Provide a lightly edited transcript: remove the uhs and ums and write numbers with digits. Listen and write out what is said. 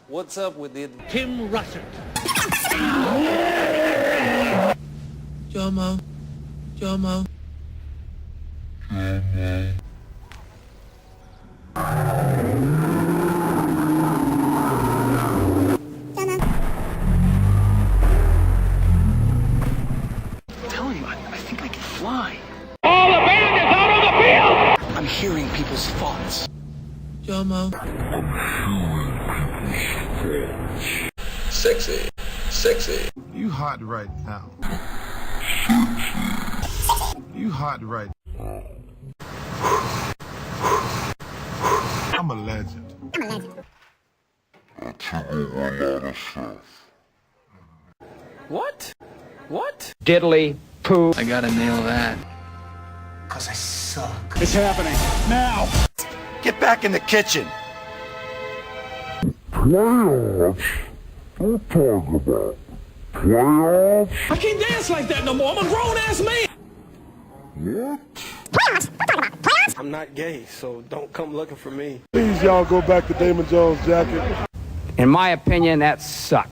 What's up with it? Tim Russert. Jomo. Jomo. I think I can fly. All the band is out on the field! I'm hearing people's thoughts. Jomo. Sexy. Sexy. You hot right now. You hot right now. I'm a legend. I can do a lot of stuff. What? What? Diddly poo. I gotta nail that. Cause I suck. It's happening now. Get back in the kitchen. Playoffs? Don't talk about playoffs. I can't dance like that no more. I'm a grown-ass man. What? I'm not gay, so don't come looking for me. Please, y'all go back to Damon Jones' jacket. In my opinion, that sucks.